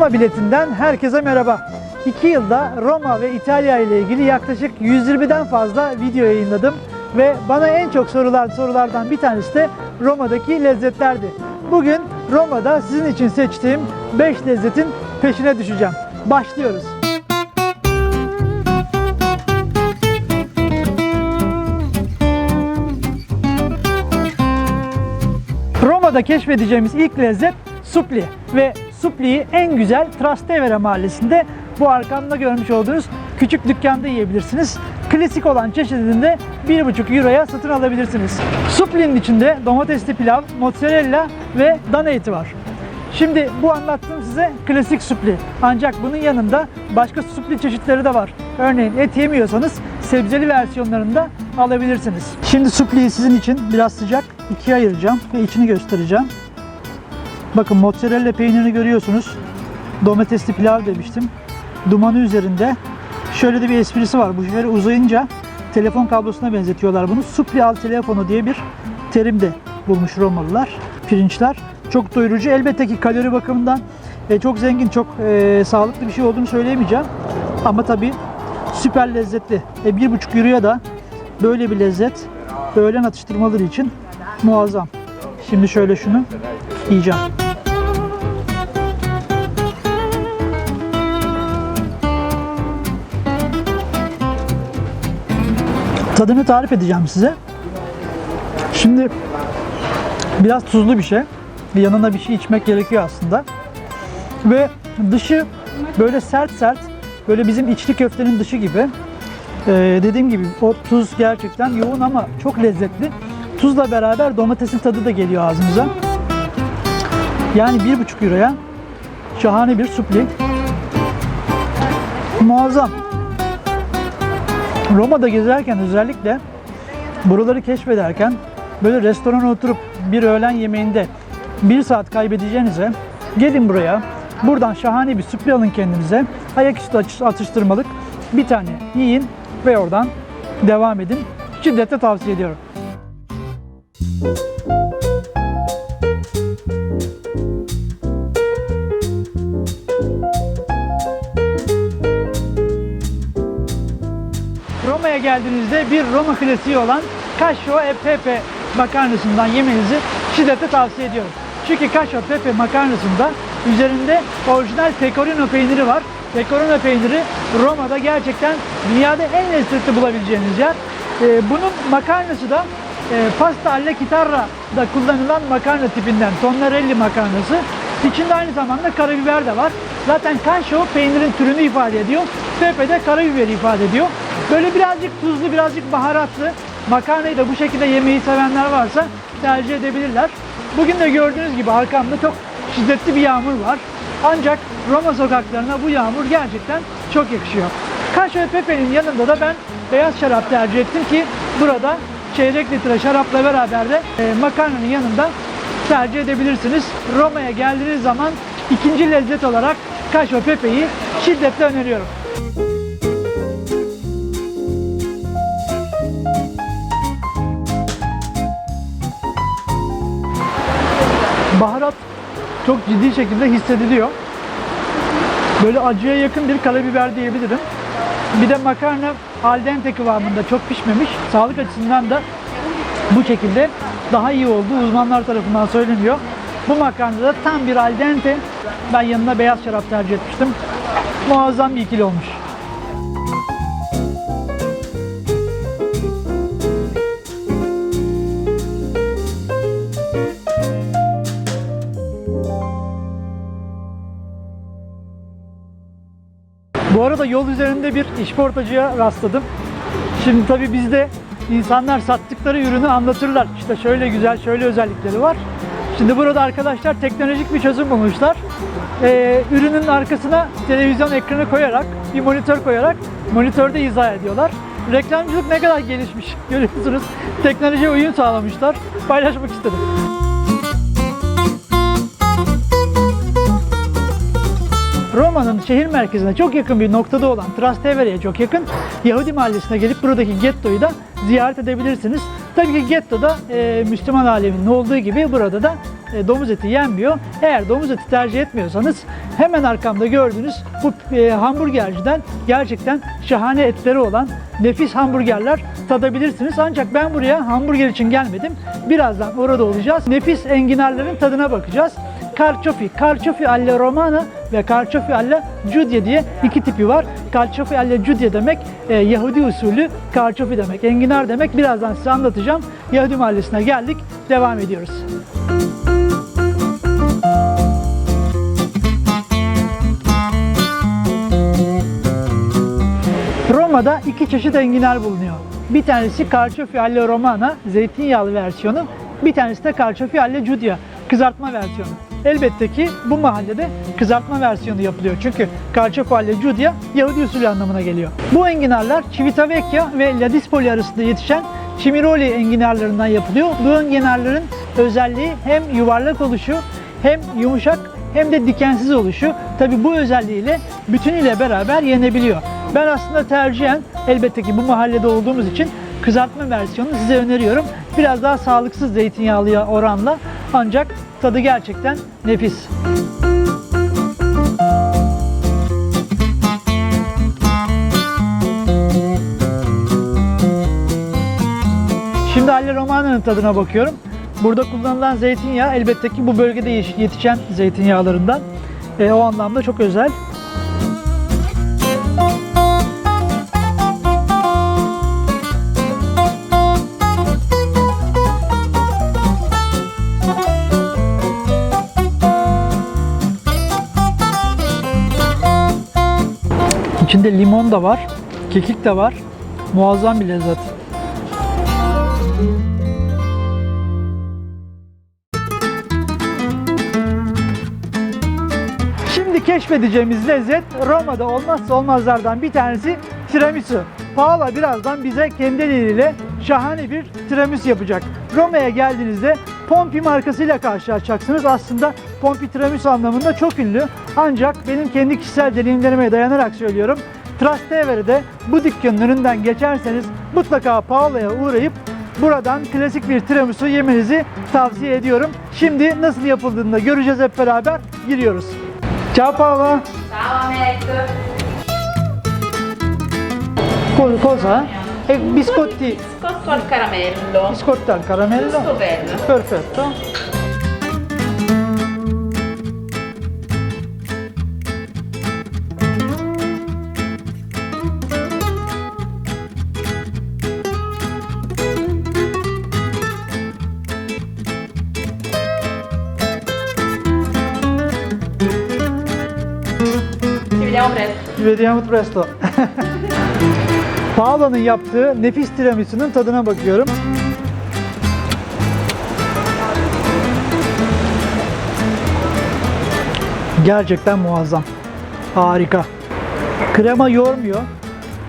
Roma biletinden herkese merhaba. 2 yılda Roma ve İtalya ile ilgili yaklaşık 120'den fazla video yayınladım ve bana en çok sorulardan bir tanesi de Roma'daki lezzetlerdi. Bugün Roma'da sizin için seçtiğim 5 lezzetin peşine düşeceğim. Başlıyoruz. Roma'da keşfedeceğimiz ilk lezzet supli ve supliyi en güzel Trastevere mahallesinde bu arkamda görmüş olduğunuz küçük dükkanda yiyebilirsiniz. Klasik olan çeşidini de 1,5 euroya satın alabilirsiniz. Suplinin içinde domatesli pilav, mozzarella ve dana eti var. Şimdi bu anlattığım size klasik supli. Ancak bunun yanında başka supli çeşitleri de var. Örneğin et yemiyorsanız sebzeli versiyonlarını da alabilirsiniz. Şimdi supliyi sizin için biraz sıcak ikiye ayıracağım ve içini göstereceğim. Bakın mozzarella peynirini görüyorsunuz. Domatesli pilav demiştim. Dumanı üzerinde. Şöyle de bir esprisi var. Bu şöyle uzayınca telefon kablosuna benzetiyorlar bunu. Supli al telefonu diye bir terim de bulmuş Romalılar. Pirinçler çok doyurucu. Elbette ki kalori bakımından çok zengin, çok sağlıklı bir şey olduğunu söyleyemeyeceğim. Ama tabii süper lezzetli. 1,5 euroya da böyle bir lezzet öğlen atıştırmaları için muazzam. Şimdi şöyle şunu yiyeceğim. Tadını tarif edeceğim size. Şimdi biraz tuzlu bir şey. Yanına bir şey içmek gerekiyor aslında. Ve dışı böyle sert, böyle bizim içli köftenin dışı gibi. Dediğim gibi o tuz gerçekten yoğun ama çok lezzetli. Tuzla beraber domatesin tadı da geliyor ağzımıza. Yani 1,5 euroya şahane bir supli. Muazzam. Roma'da gezerken özellikle buraları keşfederken böyle restorana oturup bir öğlen yemeğinde 1 saat kaybedeceğinize gelin buraya. Buradan şahane bir supli alın kendinize. Ayaküstü atıştırmalık bir tane yiyin ve oradan devam edin. Şiddetle tavsiye ediyorum. Roma'ya geldiğinizde bir Roma klasiği olan Cacio e Pepe makarnasından yemenizi şiddetle tavsiye ediyorum. Çünkü Cacio e Pepe makarnasında üzerinde orijinal pecorino peyniri var. Pecorino peyniri Roma'da gerçekten dünyada en lezzetli bulabileceğiniz yer. Bunun makarnası da pasta alla chitarra'da kullanılan makarna tipinden, tonnarelli makarnası. İçinde aynı zamanda karabiber de var. Zaten Cacio peynirin türünü ifade ediyor. Pepe de karabiberi ifade ediyor. Böyle birazcık tuzlu, birazcık baharatlı makarnayı da bu şekilde yemeyi sevenler varsa tercih edebilirler. Bugün de gördüğünüz gibi arkamda çok şiddetli bir yağmur var. Ancak Roma sokaklarına bu yağmur gerçekten çok yakışıyor. Cacio e Pepe'nin yanında da ben beyaz şarap tercih ettim ki burada çeyrek litre şarapla beraber de makarnanın yanında tercih edebilirsiniz. Roma'ya geldiğiniz zaman ikinci lezzet olarak Cacio e Pepe'yi şiddetle öneriyorum. Baharat çok ciddi şekilde hissediliyor. Böyle acıya yakın bir karabiber diyebilirim. Bir de makarna al dente kıvamında, çok pişmemiş. Sağlık açısından da bu şekilde daha iyi olduğu uzmanlar tarafından söyleniyor. Bu makarnada tam bir al dente. Ben yanına beyaz şarap tercih etmiştim. Muazzam bir ikili olmuş. Bu arada yol üzerinde bir işportacıya rastladım. Şimdi tabii bizde insanlar sattıkları ürünü anlatırlar. İşte şöyle güzel, şöyle özellikleri var. Şimdi burada arkadaşlar teknolojik bir çözüm bulmuşlar. Ürünün arkasına televizyon ekranı koyarak, bir monitör koyarak monitörde izah ediyorlar. Reklamcılık ne kadar gelişmiş görüyorsunuz. Teknolojiye uyum sağlamışlar. Paylaşmak istedim. Roma'nın şehir merkezine çok yakın bir noktada olan Trastevere'ye çok yakın Yahudi mahallesine gelip buradaki gettoyu da ziyaret edebilirsiniz. Tabii ki gettoda Müslüman aleminin olduğu gibi burada da domuz eti yenmiyor. Eğer domuz eti tercih etmiyorsanız hemen arkamda gördüğünüz bu hamburgerciden gerçekten şahane etleri olan nefis hamburgerler tadabilirsiniz. Ancak ben buraya hamburger için gelmedim. Birazdan orada olacağız. Nefis enginarların tadına bakacağız. Carciofi alla Romana ve Carciofi alla Giudia diye iki tipi var. Carciofi alla Giudia demek Yahudi usulü, Carciofi demek enginar demek. Birazdan size anlatacağım. Yahudi mahallesine geldik. Devam ediyoruz. Roma'da iki çeşit enginar bulunuyor. Bir tanesi Carciofi alla Romana, zeytinyağlı versiyonu. Bir tanesi de Carciofi alla Giudia, kızartma versiyonu. Elbette ki bu mahallede kızartma versiyonu yapılıyor. Çünkü Carciofi alla Giudia Yahudi usulü anlamına geliyor. Bu enginarlar Civitavecchia ve Ladispoli arasında yetişen Cimiroli enginarlarından yapılıyor. Bu enginarların özelliği hem yuvarlak oluşu, hem yumuşak, hem de dikensiz oluşu. Tabi bu özelliğiyle bütünüyle beraber yenebiliyor. Ben aslında tercihen, elbette ki bu mahallede olduğumuz için kızartma versiyonunu size öneriyorum. Biraz daha sağlıksız zeytinyağlıya oranla, ancak tadı gerçekten nefis. Şimdi alla Romana'nın tadına bakıyorum. Burada kullanılan zeytinyağı elbette ki bu bölgede yetişen zeytinyağlarından. O anlamda çok özel. İçinde limon da var, kekik de var. Muazzam bir lezzet. Şimdi keşfedeceğimiz lezzet Roma'da olmazsa olmazlardan bir tanesi tiramisu. Paola birazdan bize kendi eliyle şahane bir tiramisu yapacak. Roma'ya geldiğinizde Pompi markasıyla karşılaşacaksınız. Aslında Pompi tiramisu anlamında çok ünlü. Ancak benim kendi kişisel deneyimlerime dayanarak söylüyorum. Trastevere'de bu dükkanın önünden geçerseniz mutlaka Paola'ya uğrayıp buradan klasik bir tiramisu yemenizi tavsiye ediyorum. Şimdi nasıl yapıldığını da göreceğiz hep beraber. Giriyoruz. Ciao Paola. Ciao Ahmet. Cosa? Biscotti. Biscotto al caramello. Biscotti al caramello. Giusto bello. Perfetto. Ci vediamo presto. Ci vediamo presto. Paola'nın yaptığı nefis tiramisu'nun tadına bakıyorum. Gerçekten muazzam. Harika. Krema yormuyor.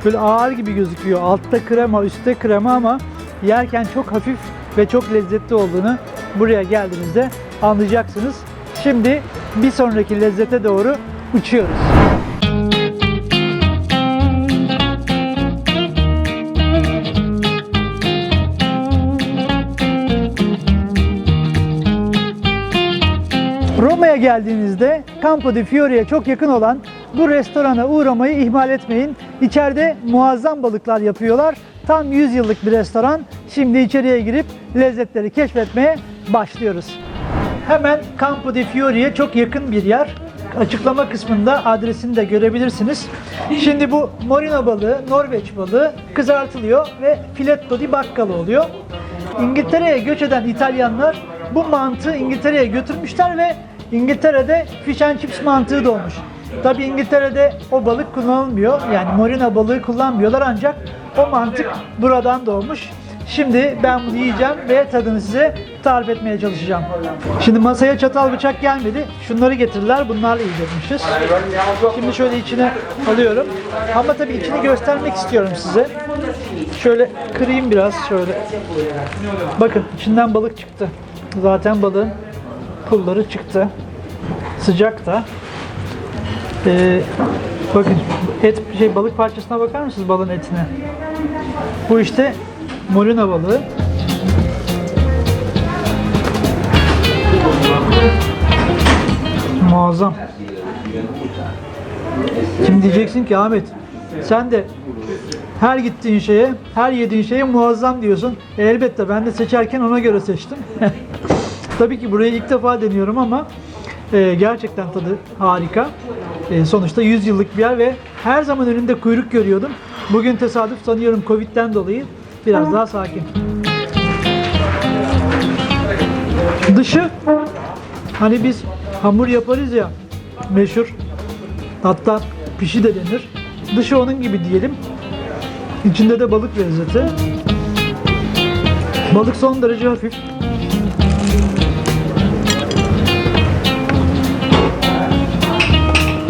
Böyle ağır gibi gözüküyor. Altta krema, üstte krema ama yerken çok hafif ve çok lezzetli olduğunu buraya geldiğinizde anlayacaksınız. Şimdi bir sonraki lezzete doğru uçuyoruz. Roma'ya geldiğinizde Campo di Fiore'ye çok yakın olan bu restorana uğramayı ihmal etmeyin. İçeride muazzam balıklar yapıyorlar. Tam 100 yıllık bir restoran. Şimdi içeriye girip lezzetleri keşfetmeye başlıyoruz. Hemen Campo di Fiore'ye çok yakın bir yer. Açıklama kısmında adresini de görebilirsiniz. Şimdi bu morino balığı, Norveç balığı kızartılıyor ve filetto di baccalo oluyor. İngiltere'ye göç eden İtalyanlar bu mantığı İngiltere'ye götürmüşler ve İngiltere'de fish and chips mantığı doğmuş. Tabi İngiltere'de o balık kullanılmıyor. Yani morina balığı kullanmıyorlar ancak o mantık buradan doğmuş. Şimdi ben bunu yiyeceğim ve tadını size tarif etmeye çalışacağım. Şimdi masaya çatal bıçak gelmedi. Şunları getirdiler. Bunlarla yiyecekmişiz. Şimdi şöyle içine alıyorum. Ama tabii içini göstermek istiyorum size. Şöyle kırayım biraz şöyle. Bakın içinden balık çıktı. Zaten balığın pulları çıktı. Sıcak da. Bakın balık parçasına bakar mısınız, balığın etine? Bu işte morina balığı. Muazzam. Şimdi diyeceksin ki Ahmet, sen de her gittiğin şeye, her yediğin şeye muazzam diyorsun. Elbette ben de seçerken ona göre seçtim. Tabii ki burayı ilk defa deniyorum ama gerçekten tadı harika. Sonuçta 100 yıllık bir yer ve her zaman önünde kuyruk görüyordum. Bugün tesadüf sanıyorum Covid'den dolayı biraz daha sakin. Dışı, hani biz hamur yaparız ya, meşhur, hatta pişi de denir. Dışı onun gibi diyelim. İçinde de balık lezzeti. Balık son derece hafif.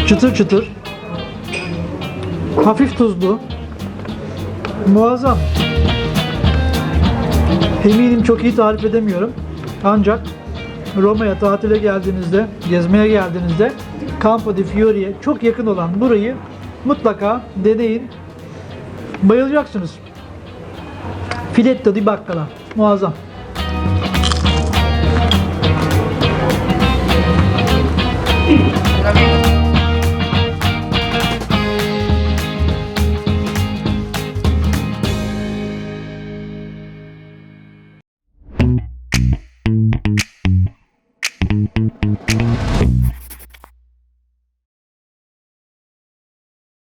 Çıtır çıtır. Hafif tuzlu. Muazzam. Eminim çok iyi tarif edemiyorum. Ancak Roma'ya tatile geldiğinizde, gezmeye geldiğinizde Campo di Fiori'ye çok yakın olan burayı mutlaka deneyin. Bayılacaksınız. Filetto di baccala. Muazzam. Lo